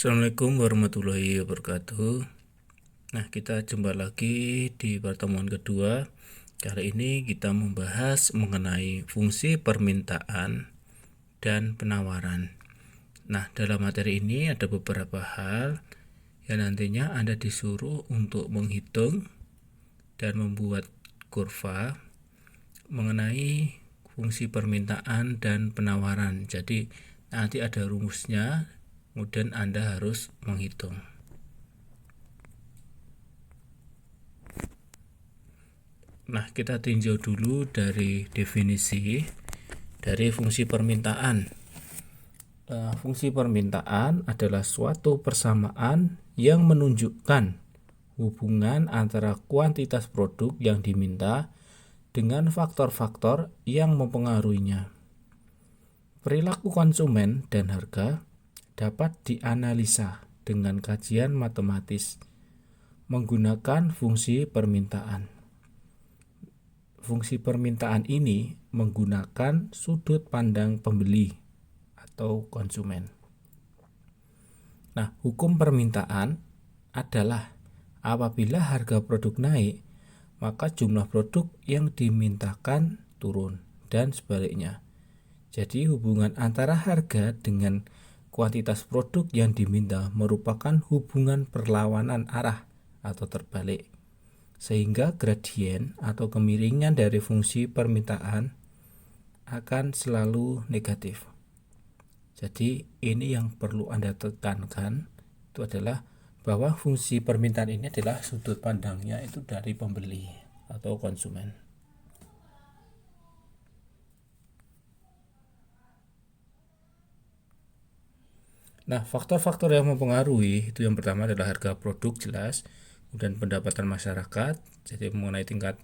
Assalamualaikum warahmatullahi wabarakatuh. Nah, kita jumpa lagi di pertemuan kedua. Kali ini kita membahas mengenai fungsi permintaan dan penawaran. Nah, dalam materi ini ada beberapa hal yang nantinya Anda disuruh untuk menghitung dan membuat kurva mengenai fungsi permintaan dan penawaran. Jadi, nanti ada rumusnya, kemudian Anda harus menghitung. Nah, kita tinjau dulu dari definisi dari fungsi permintaan. Fungsi permintaan adalah suatu persamaan yang menunjukkan hubungan antara kuantitas produk yang diminta dengan faktor-faktor yang mempengaruhinya. Perilaku konsumen dan harga dapat dianalisa dengan kajian matematis menggunakan fungsi permintaan. Fungsi permintaan ini menggunakan sudut pandang pembeli atau konsumen. Nah, hukum permintaan adalah apabila harga produk naik, maka jumlah produk yang dimintakan turun dan sebaliknya. Jadi hubungan antara harga dengan kuantitas produk yang diminta merupakan hubungan perlawanan arah atau terbalik. Sehingga gradien atau kemiringan dari fungsi permintaan akan selalu negatif. Jadi ini yang perlu Anda tekankan, itu adalah bahwa fungsi permintaan ini adalah sudut pandangnya itu dari pembeli atau konsumen. Nah, faktor-faktor yang mempengaruhi itu yang pertama adalah harga produk jelas, kemudian pendapatan masyarakat, jadi mengenai tingkat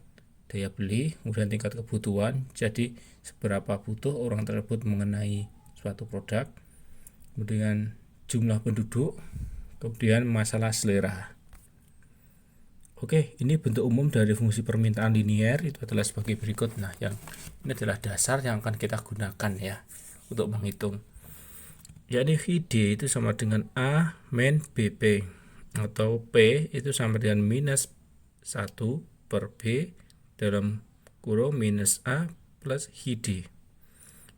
daya beli, kemudian tingkat kebutuhan, jadi seberapa butuh orang tersebut mengenai suatu produk, kemudian jumlah penduduk, kemudian masalah selera. Oke, ini bentuk umum dari fungsi permintaan linier itu adalah sebagai berikut. Nah, yang ini adalah dasar yang akan kita gunakan ya untuk menghitung. Yakni VD itu sama dengan A min BP atau P itu sama dengan minus 1 per B dalam kurung minus A plus HD.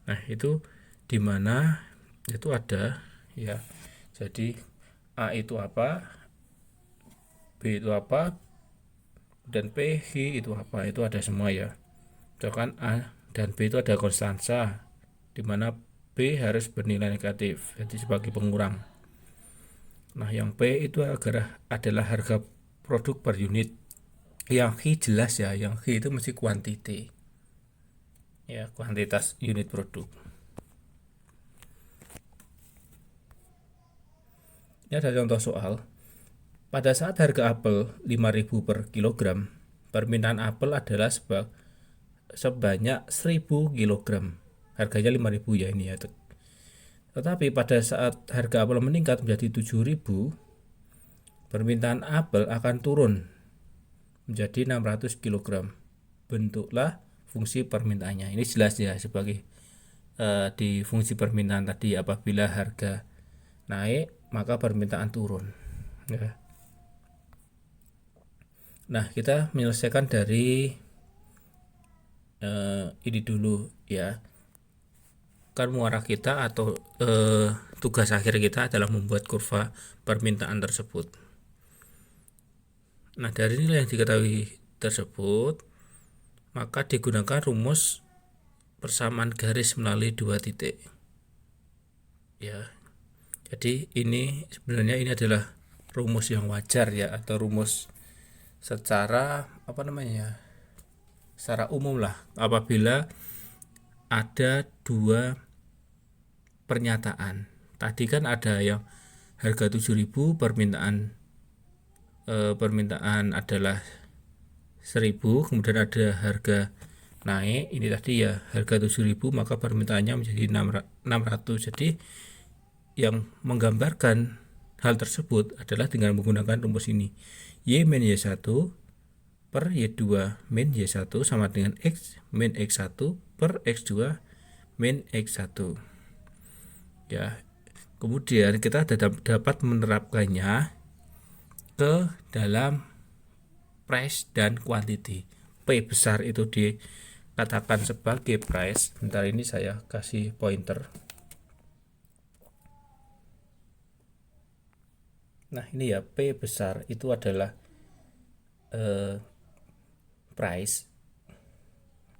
Nah, itu dimana itu ada ya. Jadi A itu apa, B itu apa, dan P, H itu apa, itu ada semua ya. Misalkan A dan B itu ada konstansa, dimana B harus bernilai negatif, jadi sebagai pengurang. Nah, yang P itu adalah harga produk per unit. Yang H jelas ya, yang H itu mesti kuantiti. Ya, kuantitas unit produk. Ini ada contoh soal. Pada saat harga apel 5.000 per kilogram, permintaan apel adalah sebanyak 1.000 kilogram. Harganya 5.000 ya ini ya. Tetapi pada saat harga apel meningkat menjadi 7.000, permintaan apel akan turun menjadi 600 kg. Bentuklah fungsi permintaannya. Ini jelas ya sebagai di fungsi permintaan tadi, apabila harga naik maka permintaan turun. Ya. Nah, kita menyelesaikan dari ini dulu ya. Kan muara kita atau tugas akhir kita adalah membuat kurva permintaan tersebut. Nah, dari nilai yang diketahui tersebut, maka digunakan rumus persamaan garis melalui dua titik. Ya. Jadi ini sebenarnya ini adalah rumus yang wajar ya, atau rumus secara secara umum lah, apabila ada dua pernyataan. Tadi kan ada yang harga 7.000, permintaan adalah 1.000, kemudian ada harga naik, ini tadi ya harga 7.000 maka permintaannya menjadi 600. Jadi yang menggambarkan hal tersebut adalah dengan menggunakan rumus ini. Y min Y1 per Y2 min Y1 sama dengan X min X1 per X2 min X1. Ya, Kemudian kita dapat menerapkannya ke dalam price dan quantity. P besar itu dikatakan sebagai price. Bentar, ini saya kasih pointer. Nah ini ya, P besar itu adalah price.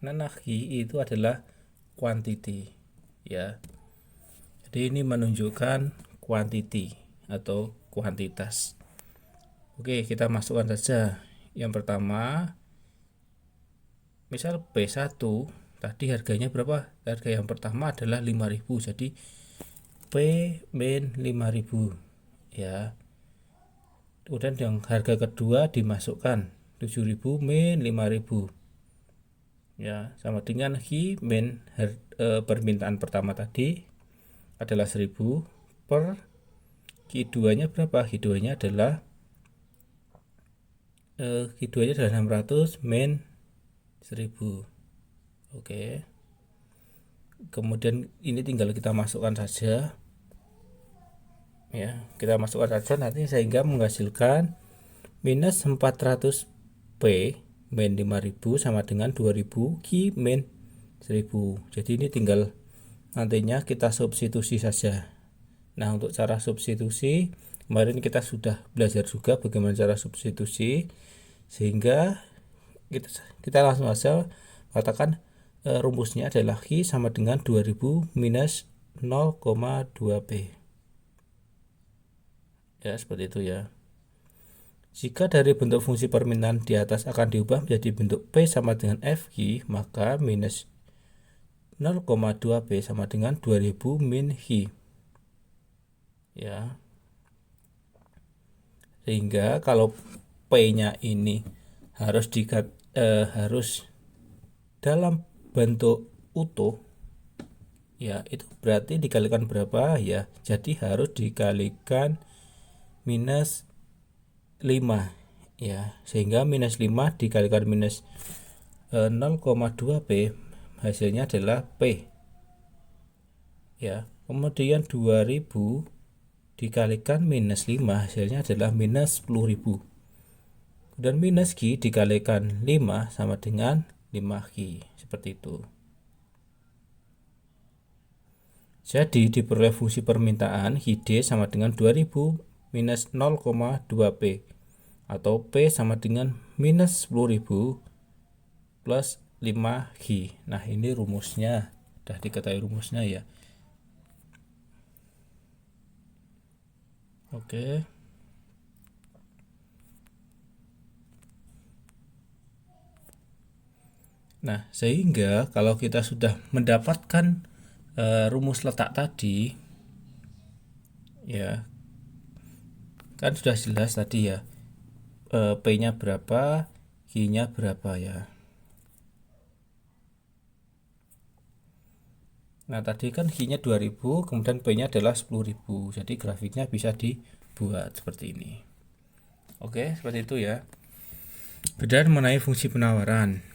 Nah I itu adalah quantity ya. Jadi ini menunjukkan quantity atau kuantitas. Oke, kita masukkan saja. Yang pertama, misal P1 tadi harganya berapa? Harga yang pertama adalah 5.000. Jadi P min 5.000 ya. Kemudian yang harga kedua dimasukkan 7.000 min 5.000 ya, sama dengan Hi min permintaan pertama tadi adalah 1.000 per Q2 nya berapa? Q2 nya adalah 600 min 1.000. Oke. Kemudian ini tinggal kita masukkan saja ya, kita masukkan saja nanti sehingga menghasilkan minus 400 P min 5.000 sama dengan 2.000 Q min 1.000. Jadi ini tinggal nantinya kita substitusi saja. Nah untuk cara substitusi kemarin kita sudah belajar juga bagaimana cara substitusi, sehingga kita langsung saja katakan rumusnya adalah Q sama dengan 2000 minus 0,2 P ya, seperti itu ya. Jika dari bentuk fungsi permintaan di atas akan diubah menjadi bentuk P sama dengan FQ, maka minus 0,2 P sama dengan 2000 min Hi ya. Sehingga kalau P-nya ini harus dalam bentuk utuh ya, itu berarti dikalikan berapa ya? Jadi harus dikalikan minus 5 ya, sehingga minus 5 dikalikan minus 0,2 P hasilnya adalah P ya. Kemudian 2000 dikalikan minus 5 hasilnya adalah minus 10.000. Dan minus Q dikalikan 5 sama dengan 5Q, seperti itu. Jadi diperoleh fungsi permintaan ID sama dengan 2000 minus 0,2 P atau P sama dengan minus 10.000 plus 5Q. Nah ini rumusnya, sudah diketahui rumusnya ya. Oke. Nah sehingga kalau kita sudah mendapatkan rumus letak tadi ya, kan sudah jelas tadi ya, P nya berapa, Q nya berapa ya. Nah tadi kan Q nya 2000, kemudian P nya adalah 10.000, jadi grafiknya bisa dibuat seperti ini. Oke, seperti itu ya. Kemudian mengenai fungsi penawaran.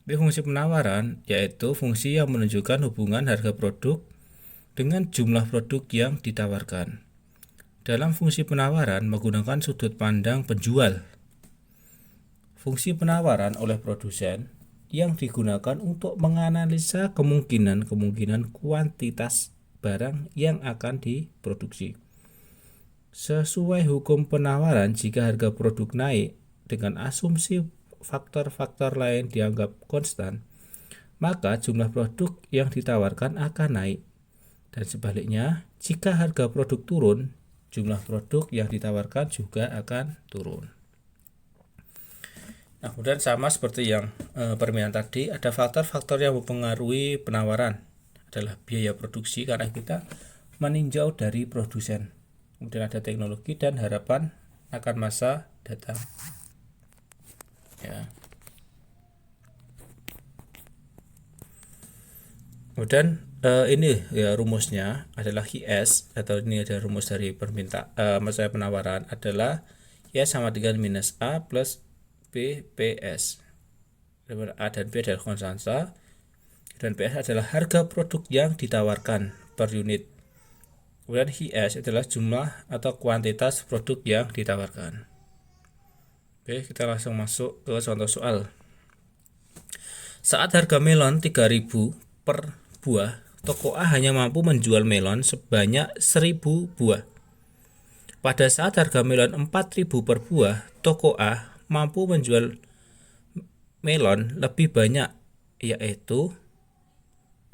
Fungsi penawaran yaitu fungsi yang menunjukkan hubungan harga produk dengan jumlah produk yang ditawarkan. Dalam fungsi penawaran menggunakan sudut pandang penjual. Fungsi penawaran oleh produsen yang digunakan untuk menganalisa kemungkinan kuantitas barang yang akan diproduksi. Sesuai hukum penawaran, jika harga produk naik dengan asumsi faktor-faktor lain dianggap konstan, maka jumlah produk yang ditawarkan akan naik. Dan sebaliknya, jika harga produk turun, jumlah produk yang ditawarkan juga akan turun. Nah, kemudian sama seperti yang permintaan tadi, ada faktor-faktor yang mempengaruhi penawaran adalah biaya produksi karena kita meninjau dari produsen. Kemudian ada teknologi dan harapan akan masa datang. Ya. Kemudian ini ya rumusnya adalah IS, atau ini ada rumus dari masa penawaran adalah IS sama dengan minus A plus B PS. A dan B adalah konstanta dan PS adalah harga produk yang ditawarkan per unit. Kemudian HIS adalah jumlah atau kuantitas produk yang ditawarkan. Oke, kita langsung masuk ke contoh soal. Saat harga melon 3.000 per buah, toko A hanya mampu menjual melon sebanyak 1.000 buah. Pada saat harga melon 4.000 per buah, toko A mampu menjual melon lebih banyak, yaitu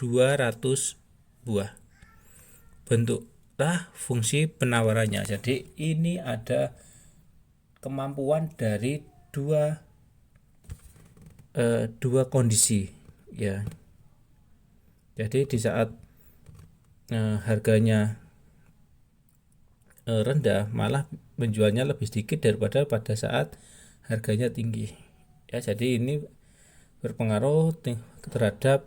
200 buah. Bentuklah fungsi penawarannya. Jadi ini ada kemampuan dari dua kondisi, ya. Jadi di saat harganya rendah, malah menjualnya lebih sedikit daripada pada saat harganya tinggi, ya. Jadi ini berpengaruh terhadap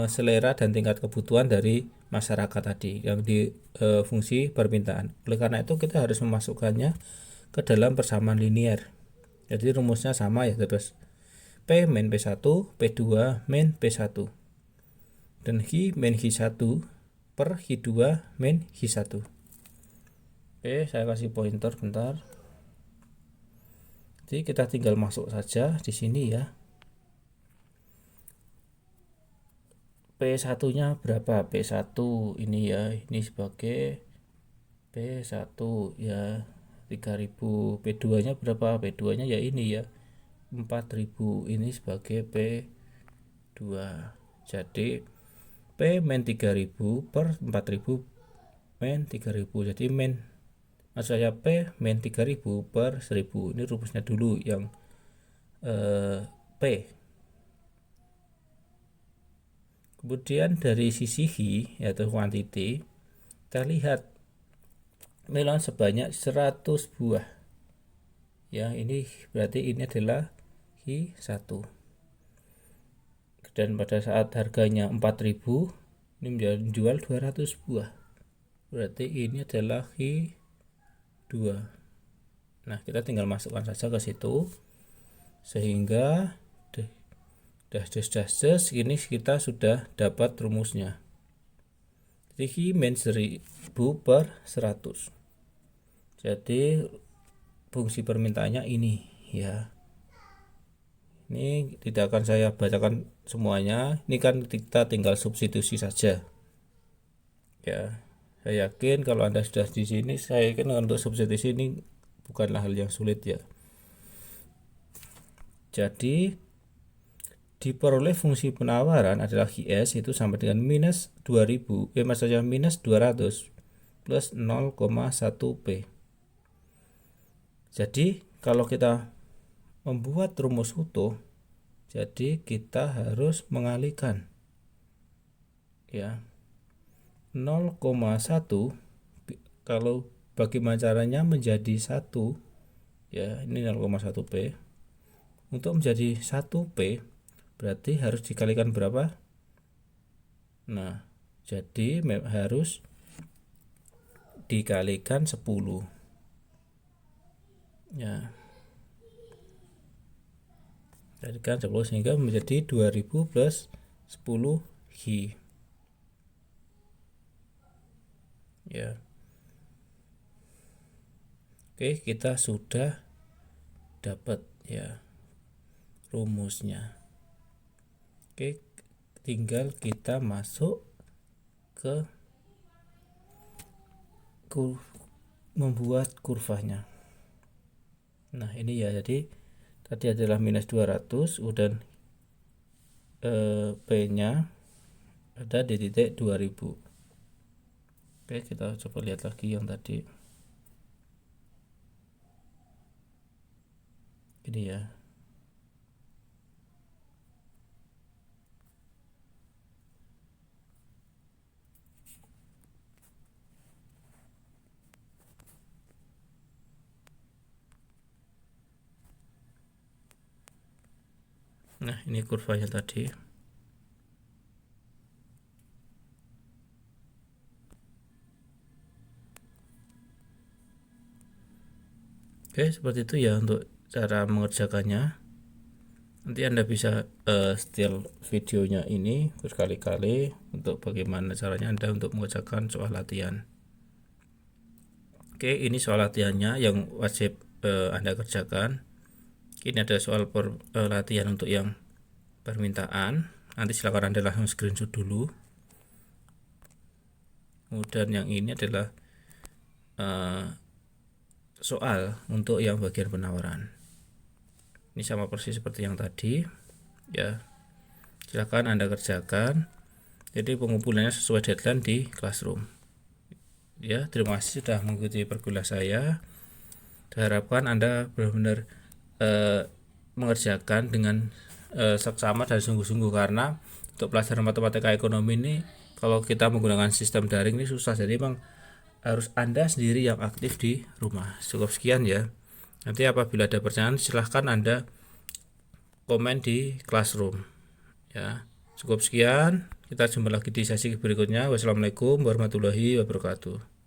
selera dan tingkat kebutuhan dari masyarakat tadi yang di fungsi permintaan. Oleh karena itu kita harus memasukkannya ke dalam persamaan linier. Jadi rumusnya sama, ya, terus P min P1, P2 min P1, dan Hi min Hi1 per Hi2 min Hi1. Oke, saya kasih pointer bentar. Jadi kita tinggal masuk saja di sini, ya. P1 nya berapa? P1 ini, ya, ini sebagai P1, ya, 3.000. P2 nya berapa? P2 nya ya ini, ya, 4.000. Ini sebagai P2. Jadi P min 3.000 per 4.000 min 3.000. Jadi maksud saya P min 3.000 per 1.000. Ini rumusnya dulu yang P. Kemudian dari sisi Hi, yaitu kuantiti, kita lihat melon sebanyak 100 buah. Ya, ini berarti ini adalah Hi1. Dan pada saat harganya 4.000, ini menjual 200 buah. Berarti ini adalah Hi2. Nah, kita tinggal masukkan saja ke situ sehingga ini kita sudah dapat rumusnya. Jadi Hi min 1.000 per 100. Jadi fungsi permintaannya ini, ya. Ini tidak akan saya bacakan semuanya. Ini kan kita tinggal substitusi saja. Ya, saya yakin kalau Anda sudah di sini, saya yakin untuk substitusi ini bukanlah hal yang sulit, ya. Jadi diperoleh fungsi penawaran adalah HIS itu sama dengan minus 2.000, maksudnya minus 200 plus 0,1 P. Jadi kalau kita membuat rumus utuh, jadi kita harus mengalihkan, ya, 0,1 kalau bagaimana caranya menjadi 1, ya, ini 0,1 P. Untuk menjadi 1 P berarti harus dikalikan berapa? Nah, jadi harus dikalikan 10, ya. Kalikan 10 sehingga menjadi 2.000 plus 10 Hi, ya. Oke, kita sudah dapat, ya, rumusnya. Oke, tinggal kita masuk ke membuat kurvanya. Nah, ini, ya, jadi tadi adalah minus 200, dan P nya ada di titik 2000. Oke, kita coba lihat lagi yang tadi ini, ya. Nah, ini kurvanya tadi. Oke, seperti itu, ya, untuk cara mengerjakannya. Nanti Anda bisa setel videonya ini berkali-kali untuk bagaimana caranya Anda untuk mengerjakan soal latihan. Oke, ini soal latihannya yang wajib Anda kerjakan. Ini ada soal latihan untuk yang permintaan. Nanti silakan Anda langsung screenshot dulu. Kemudian yang ini adalah soal untuk yang bagian penawaran. Ini sama persis seperti yang tadi, ya. Silakan Anda kerjakan. Jadi pengumpulannya sesuai deadline di Classroom. Ya, terima kasih sudah mengikuti perkuliahan saya. Saya harapkan Anda benar-benar mengerjakan dengan seksama dan sungguh-sungguh, karena untuk pelajaran matematika ekonomi ini kalau kita menggunakan sistem daring ini susah. Jadi memang harus Anda sendiri yang aktif di rumah. Cukup sekian ya. Nanti apabila ada pertanyaan silahkan Anda komen di Classroom ya. Cukup sekian, kita jumpa lagi di sesi berikutnya. Wassalamualaikum warahmatullahi wabarakatuh.